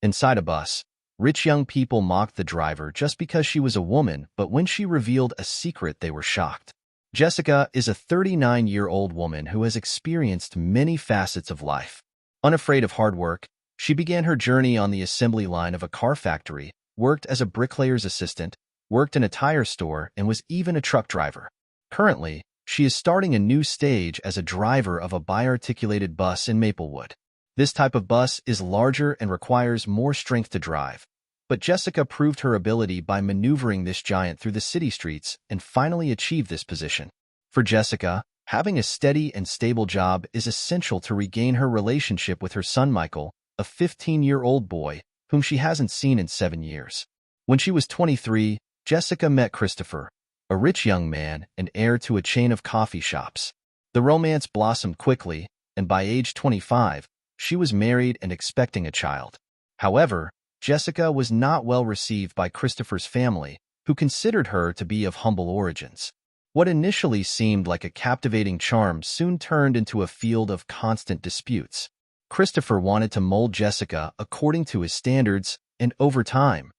Inside a bus, rich young people mocked the driver just because she was a woman, but when she revealed a secret, they were shocked. Jessica is a 39-year-old woman who has experienced many facets of life. Unafraid of hard work, she began her journey on the assembly line of a car factory, worked as a bricklayer's assistant, worked in a tire store, and was even a truck driver. Currently, she is starting a new stage as a driver of a bi-articulated bus in Maplewood. This type of bus is larger and requires more strength to drive. But Jessica proved her ability by maneuvering this giant through the city streets and finally achieved this position. For Jessica, having a steady and stable job is essential to regain her relationship with her son Michael, a 15-year-old boy whom she hasn't seen in 7 years. When she was 23, Jessica met Christopher, a rich young man and heir to a chain of coffee shops. The romance blossomed quickly, and by age 25, she was married and expecting a child. However, Jessica was not well received by Christopher's family, who considered her to be of humble origins. What initially seemed like a captivating charm soon turned into a field of constant disputes. Christopher wanted to mold Jessica according to his standards, and over time,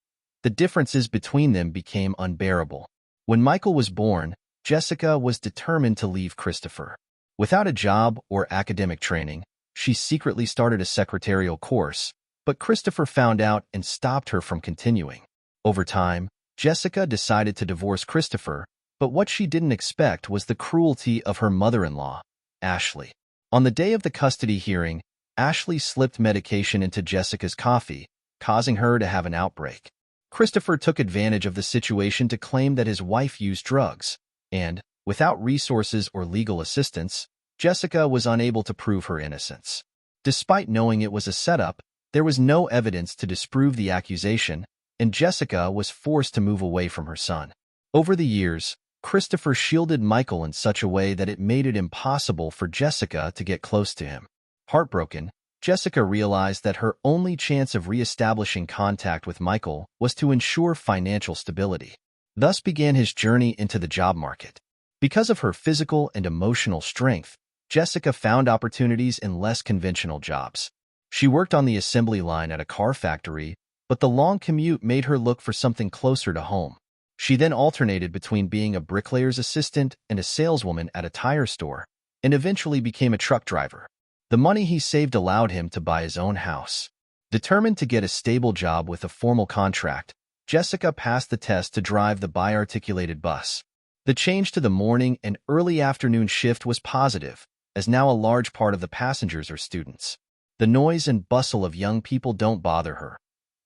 the differences between them became unbearable. When Michael was born, Jessica was determined to leave Christopher. Without a job or academic training, she secretly started a secretarial course, but Christopher found out and stopped her from continuing. Over time, Jessica decided to divorce Christopher, but what she didn't expect was the cruelty of her mother-in-law, Ashley. On the day of the custody hearing, Ashley slipped medication into Jessica's coffee, causing her to have an outbreak. Christopher took advantage of the situation to claim that his wife used drugs, and, without resources or legal assistance, Jessica was unable to prove her innocence. Despite knowing it was a setup, there was no evidence to disprove the accusation, and Jessica was forced to move away from her son. Over the years, Christopher shielded Michael in such a way that it made it impossible for Jessica to get close to him. Heartbroken, Jessica realized that her only chance of re-establishing contact with Michael was to ensure financial stability. Thus began his journey into the job market. Because of her physical and emotional strength, Jessica found opportunities in less conventional jobs. She worked on the assembly line at a car factory, but the long commute made her look for something closer to home. She then alternated between being a bricklayer's assistant and a saleswoman at a tire store, and eventually became a truck driver. The money he saved allowed him to buy his own house. Determined to get a stable job with a formal contract, Jessica passed the test to drive the bi-articulated bus. The change to the morning and early afternoon shift was positive, as now a large part of the passengers are students. The noise and bustle of young people don't bother her.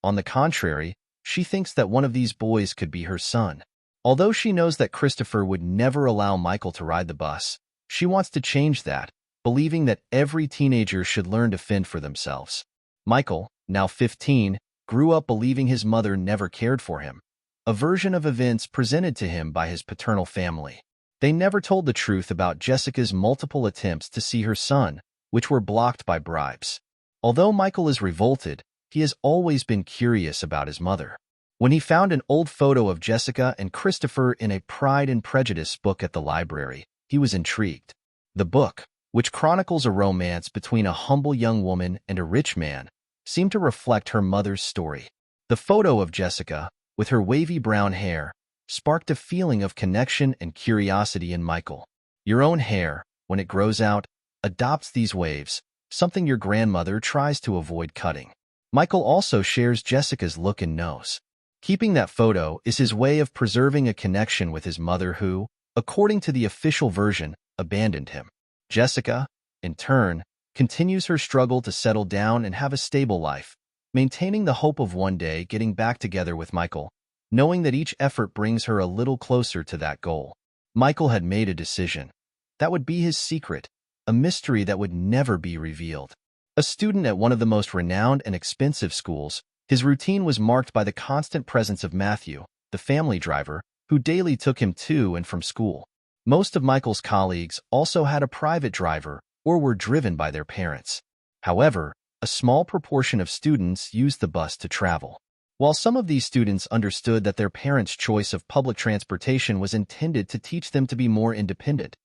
On the contrary, she thinks that one of these boys could be her son. Although she knows that Christopher would never allow Michael to ride the bus, she wants to change that, believing that every teenager should learn to fend for themselves. Michael, now 15, grew up believing his mother never cared for him, a version of events presented to him by his paternal family. They never told the truth about Jessica's multiple attempts to see her son, which were blocked by bribes. Although Michael is revolted, he has always been curious about his mother. When he found an old photo of Jessica and Christopher in a Pride and Prejudice book at the library, he was intrigued. The book, which chronicles a romance between a humble young woman and a rich man, seemed to reflect her mother's story. The photo of Jessica, with her wavy brown hair, sparked a feeling of connection and curiosity in Michael. Your own hair, when it grows out, adopts these waves, something your grandmother tries to avoid cutting. Michael also shares Jessica's look and nose. Keeping that photo is his way of preserving a connection with his mother who, according to the official version, abandoned him. Jessica, in turn, continues her struggle to settle down and have a stable life, maintaining the hope of one day getting back together with Michael, knowing that each effort brings her a little closer to that goal. Michael had made a decision. That would be his secret, a mystery that would never be revealed. A student at one of the most renowned and expensive schools, his routine was marked by the constant presence of Matthew, the family driver, who daily took him to and from school. Most of Michael's colleagues also had a private driver or were driven by their parents. However, a small proportion of students used the bus to travel. While some of these students understood that their parents' choice of public transportation was intended to teach them to be more independent,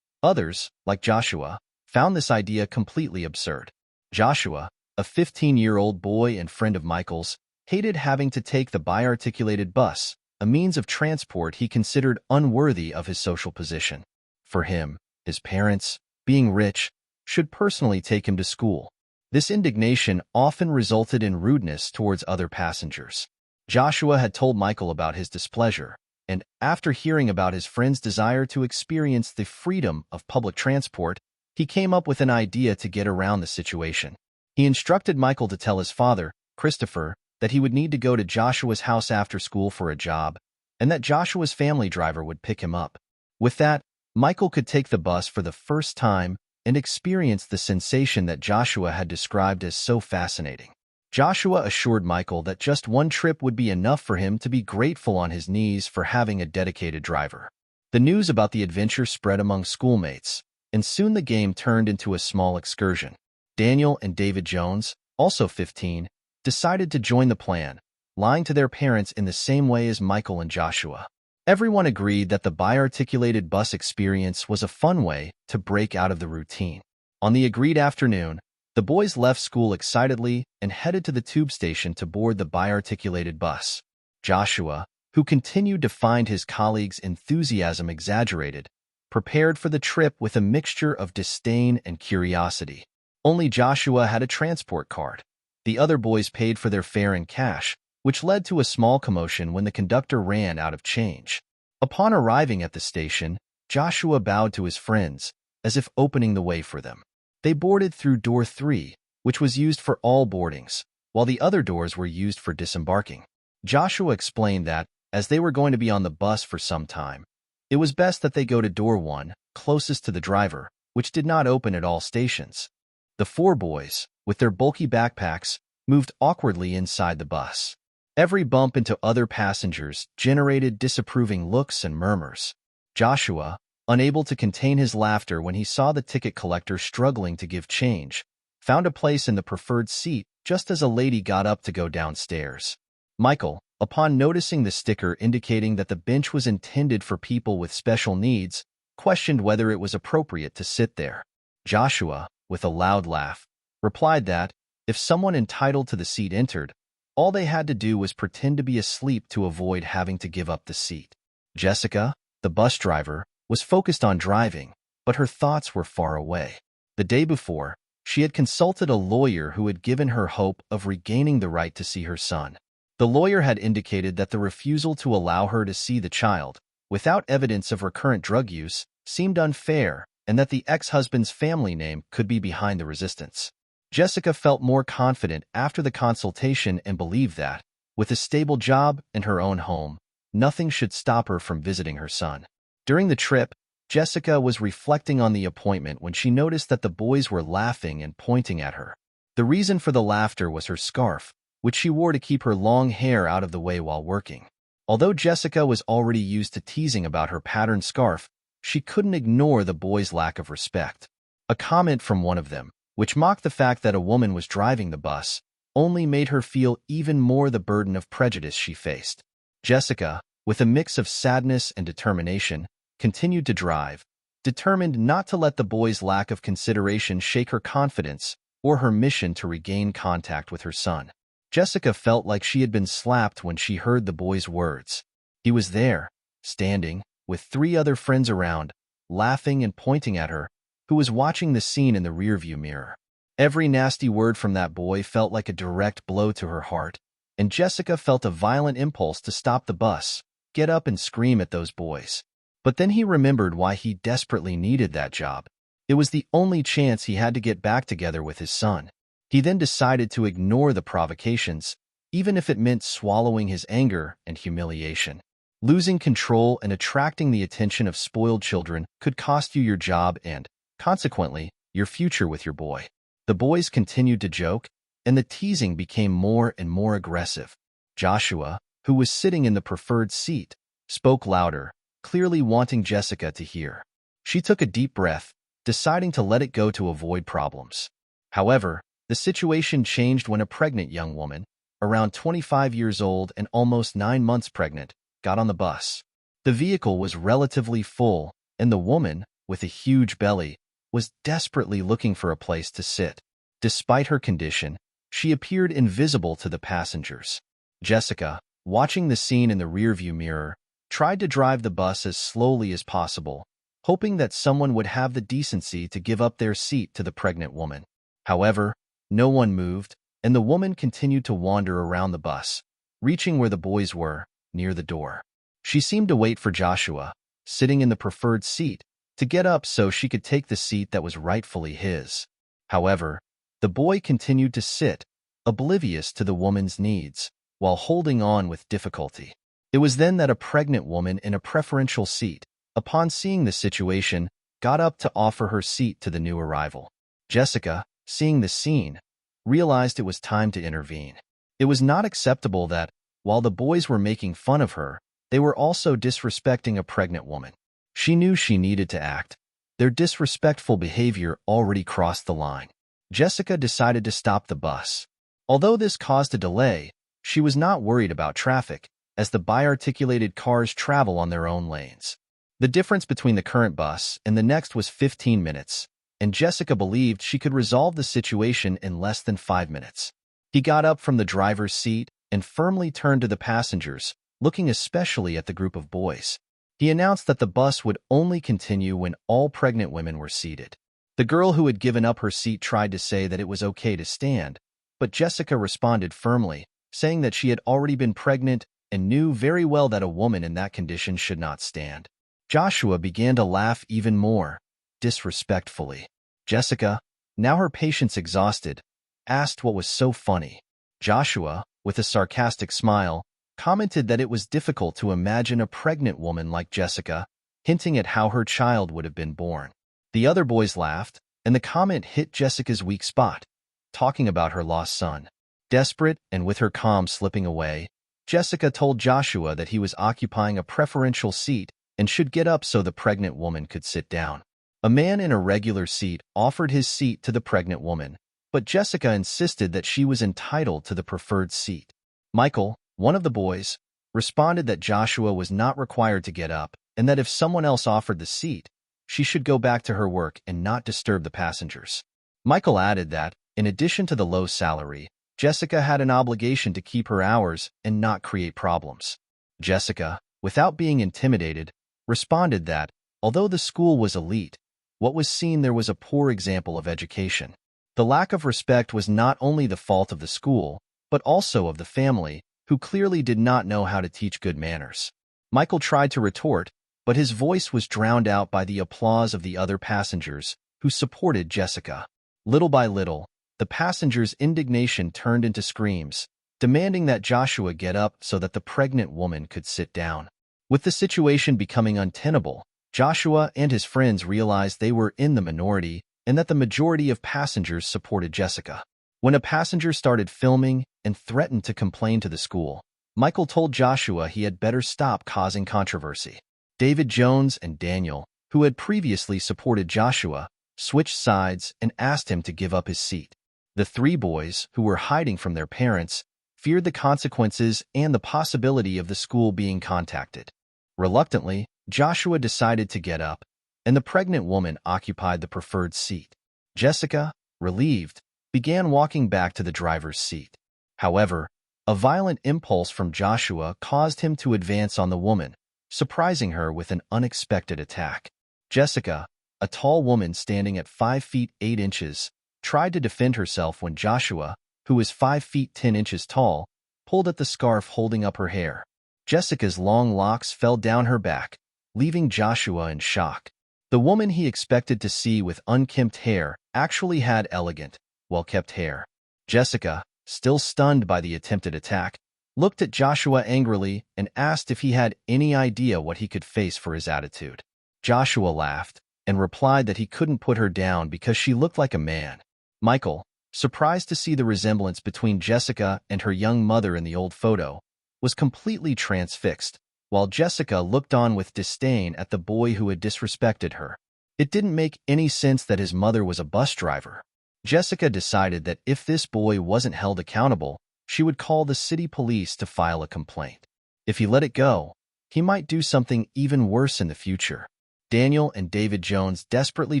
others, like Joshua, found this idea completely absurd. Joshua, a 15-year-old boy and friend of Michael's, hated having to take the biarticulated bus, a means of transport he considered unworthy of his social position. For him, his parents, being rich, should personally take him to school. This indignation often resulted in rudeness towards other passengers. Joshua had told Michael about his displeasure, and after hearing about his friend's desire to experience the freedom of public transport, he came up with an idea to get around the situation. He instructed Michael to tell his father, Christopher, that he would need to go to Joshua's house after school for a job, and that Joshua's family driver would pick him up. With that, Michael could take the bus for the first time and experience the sensation that Joshua had described as so fascinating. Joshua assured Michael that just one trip would be enough for him to be grateful on his knees for having a dedicated driver. The news about the adventure spread among schoolmates, and soon the game turned into a small excursion. Daniel and David Jones, also 15, decided to join the plan, lying to their parents in the same way as Michael and Joshua. Everyone agreed that the biarticulated bus experience was a fun way to break out of the routine. On the agreed afternoon, the boys left school excitedly and headed to the tube station to board the biarticulated bus. Joshua, who continued to find his colleagues' enthusiasm exaggerated, prepared for the trip with a mixture of disdain and curiosity. Only Joshua had a transport card. The other boys paid for their fare in cash, which led to a small commotion when the conductor ran out of change. Upon arriving at the station, Joshua bowed to his friends, as if opening the way for them. They boarded through door 3, which was used for all boardings, while the other doors were used for disembarking. Joshua explained that, as they were going to be on the bus for some time, it was best that they go to door 1, closest to the driver, which did not open at all stations. The 4 boys, with their bulky backpacks, moved awkwardly inside the bus. Every bump into other passengers generated disapproving looks and murmurs. Joshua, unable to contain his laughter when he saw the ticket collector struggling to give change, found a place in the preferred seat just as a lady got up to go downstairs. Michael, upon noticing the sticker indicating that the bench was intended for people with special needs, questioned whether it was appropriate to sit there. Joshua, with a loud laugh, replied that, if someone entitled to the seat entered, all they had to do was pretend to be asleep to avoid having to give up the seat. Jessica, the bus driver, was focused on driving, but her thoughts were far away. The day before, she had consulted a lawyer who had given her hope of regaining the right to see her son. The lawyer had indicated that the refusal to allow her to see the child, without evidence of recurrent drug use, seemed unfair, and that the ex-husband's family name could be behind the resistance. Jessica felt more confident after the consultation and believed that, with a stable job and her own home, nothing should stop her from visiting her son. During the trip, Jessica was reflecting on the appointment when she noticed that the boys were laughing and pointing at her. The reason for the laughter was her scarf, which she wore to keep her long hair out of the way while working. Although Jessica was already used to teasing about her patterned scarf, she couldn't ignore the boys' lack of respect. A comment from one of them, which mocked the fact that a woman was driving the bus, only made her feel even more the burden of prejudice she faced. Jessica, with a mix of sadness and determination, continued to drive, determined not to let the boys' lack of consideration shake her confidence or her mission to regain contact with her son. Jessica felt like she had been slapped when she heard the boy's words. He was there, standing, with 3 other friends around, laughing and pointing at her, who was watching the scene in the rearview mirror. Every nasty word from that boy felt like a direct blow to her heart, and Jessica felt a violent impulse to stop the bus, get up and scream at those boys. But then he remembered why he desperately needed that job. It was the only chance he had to get back together with his son. He then decided to ignore the provocations, even if it meant swallowing his anger and humiliation. Losing control and attracting the attention of spoiled children could cost you your job and, consequently, your future with your boy. The boys continued to joke, and the teasing became more and more aggressive. Joshua, who was sitting in the preferred seat, spoke louder, clearly wanting Jessica to hear. She took a deep breath, deciding to let it go to avoid problems. However, the situation changed when a pregnant young woman, around 25 years old and almost 9 months pregnant, got on the bus. The vehicle was relatively full, and the woman, with a huge belly, was desperately looking for a place to sit. Despite her condition, She appeared invisible to the passengers. Jessica, watching the scene in the rearview mirror, tried to drive the bus as slowly as possible, hoping that someone would have the decency to give up their seat to the pregnant woman. However, no one moved, and the woman continued to wander around the bus, reaching where the boys were, near the door. She seemed to wait for Joshua, sitting in the preferred seat, to get up so she could take the seat that was rightfully his. However, the boy continued to sit, oblivious to the woman's needs, while holding on with difficulty. It was then that a pregnant woman in a preferential seat, upon seeing the situation, got up to offer her seat to the new arrival. Jessica, seeing the scene, realized it was time to intervene. It was not acceptable that, while the boys were making fun of her, they were also disrespecting a pregnant woman. She knew she needed to act. Their disrespectful behavior already crossed the line. Jessica decided to stop the bus. Although this caused a delay, she was not worried about traffic, as the biarticulated cars travel on their own lanes. The difference between the current bus and the next was 15 minutes, and Jessica believed she could resolve the situation in less than 5 minutes. He got up from the driver's seat and firmly turned to the passengers, looking especially at the group of boys. He announced that the bus would only continue when all pregnant women were seated. The girl who had given up her seat tried to say that it was okay to stand, but Jessica responded firmly, saying that she had already been pregnant and knew very well that a woman in that condition should not stand. Joshua began to laugh even more, disrespectfully. Jessica, now her patience exhausted, asked what was so funny. Joshua, with a sarcastic smile, commented that it was difficult to imagine a pregnant woman like Jessica, hinting at how her child would have been born. The other boys laughed, and the comment hit Jessica's weak spot, talking about her lost son. Desperate and with her calm slipping away, Jessica told Joshua that he was occupying a preferential seat and should get up so the pregnant woman could sit down. A man in a regular seat offered his seat to the pregnant woman, but Jessica insisted that she was entitled to the preferred seat. Michael, one of the boys, responded that Joshua was not required to get up and that if someone else offered the seat, she should go back to her work and not disturb the passengers. Michael added that, in addition to the low salary, Jessica had an obligation to keep her hours and not create problems. Jessica, without being intimidated, responded that, although the school was elite, what was seen there was a poor example of education. The lack of respect was not only the fault of the school, but also of the family, who clearly did not know how to teach good manners. Michael tried to retort, but his voice was drowned out by the applause of the other passengers, who supported Jessica. Little by little, the passengers' indignation turned into screams, demanding that Joshua get up so that the pregnant woman could sit down. With the situation becoming untenable, Joshua and his friends realized they were in the minority and that the majority of passengers supported Jessica. When a passenger started filming and threatened to complain to the school, Michael told Joshua he had better stop causing controversy. David Jones and Daniel, who had previously supported Joshua, switched sides and asked him to give up his seat. The three boys, who were hiding from their parents, feared the consequences and the possibility of the school being contacted. Reluctantly, Joshua decided to get up, and the pregnant woman occupied the preferred seat. Jessica, relieved, began walking back to the driver's seat. However, a violent impulse from Joshua caused him to advance on the woman, surprising her with an unexpected attack. Jessica, a tall woman standing at 5 feet 8 inches, tried to defend herself when Joshua, who was 5 feet 10 inches tall, pulled at the scarf holding up her hair. Jessica's long locks fell down her back, leaving Joshua in shock. The woman he expected to see with unkempt hair actually had elegant, well-kept hair. Jessica, still stunned by the attempted attack, looked at Joshua angrily and asked if he had any idea what he could face for his attitude. Joshua laughed and replied that he couldn't put her down because she looked like a man. Michael, surprised to see the resemblance between Jessica and her young mother in the old photo, was completely transfixed, while Jessica looked on with disdain at the boy who had disrespected her. It didn't make any sense that his mother was a bus driver. Jessica decided that if this boy wasn't held accountable, she would call the city police to file a complaint. If he let it go, he might do something even worse in the future. Daniel and David Jones desperately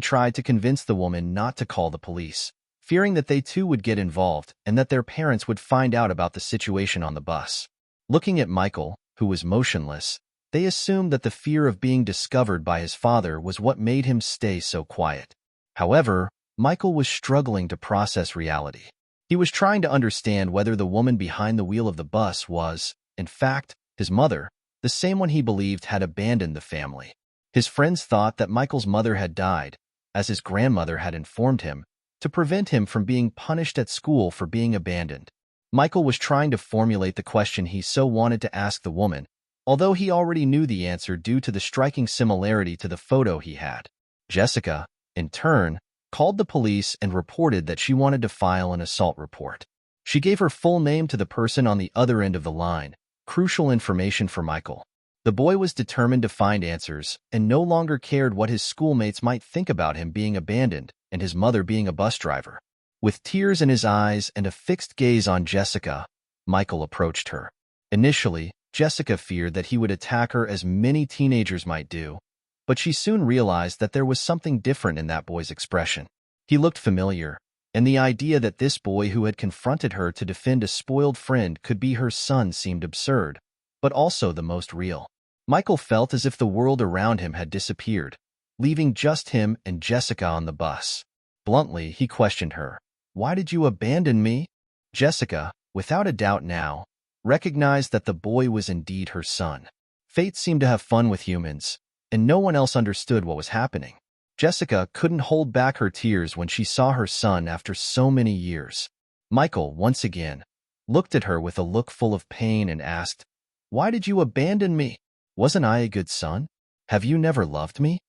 tried to convince the woman not to call the police, fearing that they too would get involved and that their parents would find out about the situation on the bus. Looking at Michael, who was motionless, they assumed that the fear of being discovered by his father was what made him stay so quiet. However, Michael was struggling to process reality. He was trying to understand whether the woman behind the wheel of the bus was, in fact, his mother, the same one he believed had abandoned the family. His friends thought that Michael's mother had died, as his grandmother had informed him, to prevent him from being punished at school for being abandoned. Michael was trying to formulate the question he so wanted to ask the woman, although he already knew the answer due to the striking similarity to the photo he had. Jessica, in turn, called the police and reported that she wanted to file an assault report. She gave her full name to the person on the other end of the line, crucial information for Michael. The boy was determined to find answers and no longer cared what his schoolmates might think about him being abandoned and his mother being a bus driver. With tears in his eyes and a fixed gaze on Jessica, Michael approached her. Initially, Jessica feared that he would attack her as many teenagers might do, but she soon realized that there was something different in that boy's expression. He looked familiar, and the idea that this boy who had confronted her to defend a spoiled friend could be her son seemed absurd, but also the most real. Michael felt as if the world around him had disappeared, leaving just him and Jessica on the bus. Bluntly, he questioned her. "Why did you abandon me?" Jessica, without a doubt now, recognized that the boy was indeed her son. Fate seemed to have fun with humans, and no one else understood what was happening. Jessica couldn't hold back her tears when she saw her son after so many years. Michael, once again, looked at her with a look full of pain and asked, "Why did you abandon me? Wasn't I a good son? Have you never loved me?"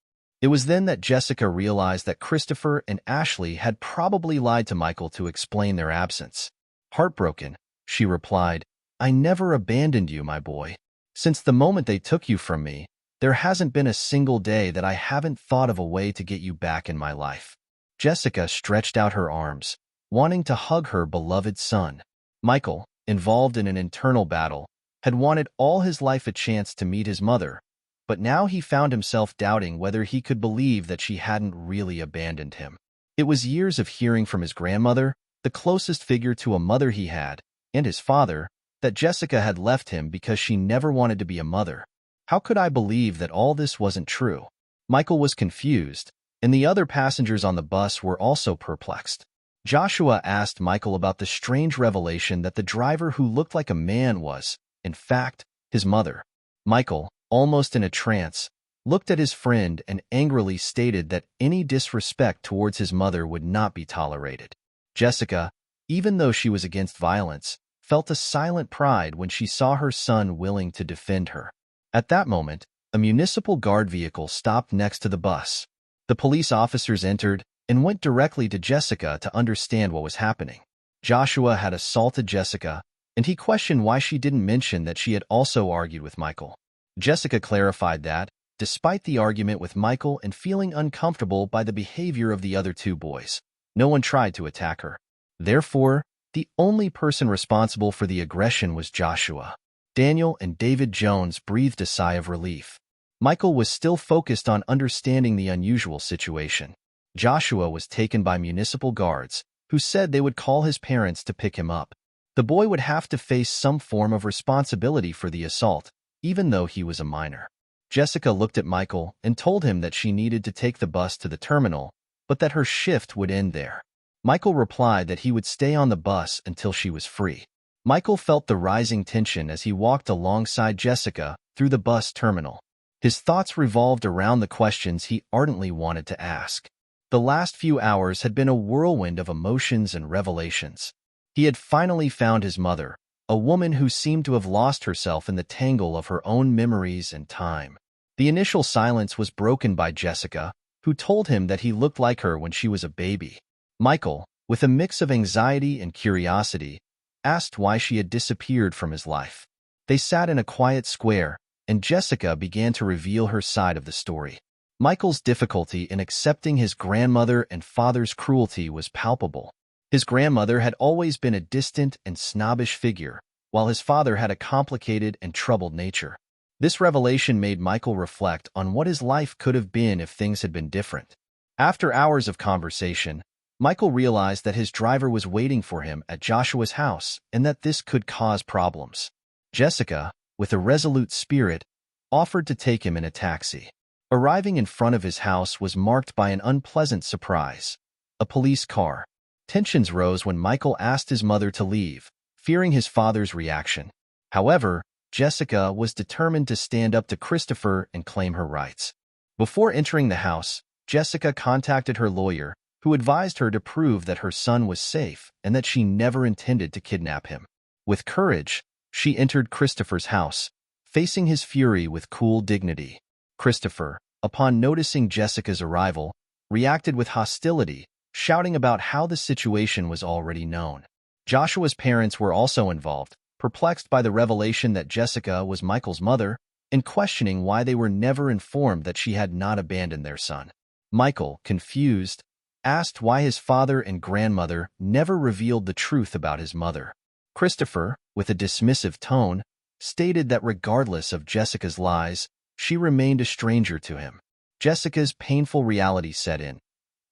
It was then that Jessica realized that Christopher and Ashley had probably lied to Michael to explain their absence. Heartbroken, she replied, "I never abandoned you, my boy. Since the moment they took you from me, there hasn't been a single day that I haven't thought of a way to get you back in my life." Jessica stretched out her arms, wanting to hug her beloved son. Michael, involved in an internal battle, had wanted all his life a chance to meet his mother, but now he found himself doubting whether he could believe that she hadn't really abandoned him. It was years of hearing from his grandmother, the closest figure to a mother he had, and his father, that Jessica had left him because she never wanted to be a mother. How could I believe that all this wasn't true? Michael was confused, and the other passengers on the bus were also perplexed. Joshua asked Michael about the strange revelation that the driver who looked like a man was, in fact, his mother. Michael, almost in a trance, looked at his friend and angrily stated that any disrespect towards his mother would not be tolerated. Jessica, even though she was against violence, felt a silent pride when she saw her son willing to defend her. At that moment, a municipal guard vehicle stopped next to the bus. The police officers entered and went directly to Jessica to understand what was happening. Joshua had assaulted Jessica, and he questioned why she didn't mention that she had also argued with Michael. Jessica clarified that, despite the argument with Michael and feeling uncomfortable by the behavior of the other two boys, no one tried to attack her. Therefore, the only person responsible for the aggression was Joshua. Daniel and David Jones breathed a sigh of relief. Michael was still focused on understanding the unusual situation. Joshua was taken by municipal guards, who said they would call his parents to pick him up. The boy would have to face some form of responsibility for the assault, even though he was a minor. Jessica looked at Michael and told him that she needed to take the bus to the terminal, but that her shift would end there. Michael replied that he would stay on the bus until she was free. Michael felt the rising tension as he walked alongside Jessica through the bus terminal. His thoughts revolved around the questions he ardently wanted to ask. The last few hours had been a whirlwind of emotions and revelations. He had finally found his mother, a woman who seemed to have lost herself in the tangle of her own memories and time. The initial silence was broken by Jessica, who told him that he looked like her when she was a baby. Michael, with a mix of anxiety and curiosity, asked why she had disappeared from his life. They sat in a quiet square, and Jessica began to reveal her side of the story. Michael's difficulty in accepting his grandmother and father's cruelty was palpable. His grandmother had always been a distant and snobbish figure, while his father had a complicated and troubled nature. This revelation made Michael reflect on what his life could have been if things had been different. After hours of conversation, Michael realized that his driver was waiting for him at Joshua's house and that this could cause problems. Jessica, with a resolute spirit, offered to take him in a taxi. Arriving in front of his house was marked by an unpleasant surprise: a police car. Tensions rose when Michael asked his mother to leave, fearing his father's reaction. However, Jessica was determined to stand up to Christopher and claim her rights. Before entering the house, Jessica contacted her lawyer, who advised her to prove that her son was safe and that she never intended to kidnap him. With courage, she entered Christopher's house, facing his fury with cool dignity. Christopher, upon noticing Jessica's arrival, reacted with hostility, shouting about how the situation was already known. Joshua's parents were also involved, perplexed by the revelation that Jessica was Michael's mother and questioning why they were never informed that she had not abandoned their son. Michael, confused, asked why his father and grandmother never revealed the truth about his mother. Christopher, with a dismissive tone, stated that regardless of Jessica's lies, she remained a stranger to him. Jessica's painful reality set in.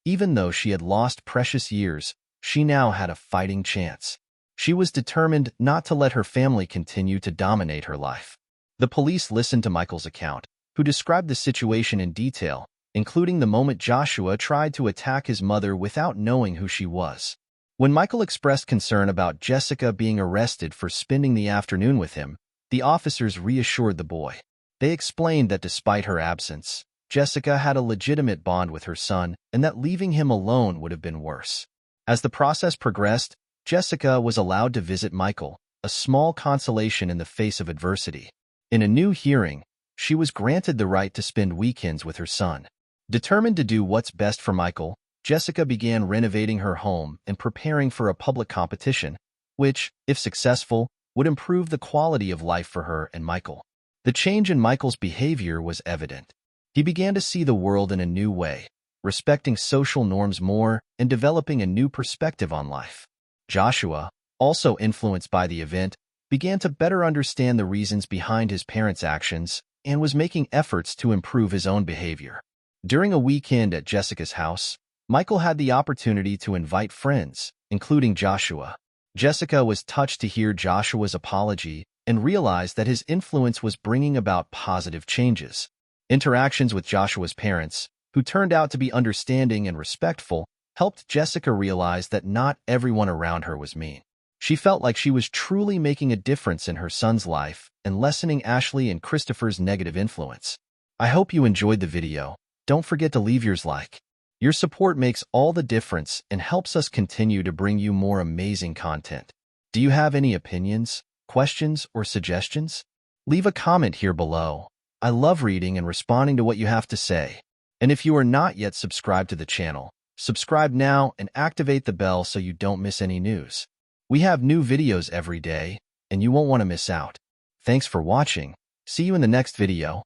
Even though she had lost precious years, she now had a fighting chance. She was determined not to let her family continue to dominate her life. The police listened to Michael's account, who described the situation in detail, including the moment Joshua tried to attack his mother without knowing who she was. When Michael expressed concern about Jessica being arrested for spending the afternoon with him, the officers reassured the boy. They explained that despite her absence, Jessica had a legitimate bond with her son and that leaving him alone would have been worse. As the process progressed, Jessica was allowed to visit Michael, a small consolation in the face of adversity. In a new hearing, she was granted the right to spend weekends with her son. Determined to do what's best for Michael, Jessica began renovating her home and preparing for a public competition, which, if successful, would improve the quality of life for her and Michael. The change in Michael's behavior was evident. He began to see the world in a new way, respecting social norms more and developing a new perspective on life. Joshua, also influenced by the event, began to better understand the reasons behind his parents' actions and was making efforts to improve his own behavior. During a weekend at Jessica's house, Michael had the opportunity to invite friends, including Joshua. Jessica was touched to hear Joshua's apology and realized that his influence was bringing about positive changes. Interactions with Joshua's parents, who turned out to be understanding and respectful, helped Jessica realize that not everyone around her was mean. She felt like she was truly making a difference in her son's life and lessening Ashley and Christopher's negative influence. I hope you enjoyed the video. Don't forget to leave yours like. Your support makes all the difference and helps us continue to bring you more amazing content. Do you have any opinions, questions, or suggestions? Leave a comment here below. I love reading and responding to what you have to say. And if you are not yet subscribed to the channel, subscribe now and activate the bell so you don't miss any news. We have new videos every day, and you won't want to miss out. Thanks for watching. See you in the next video.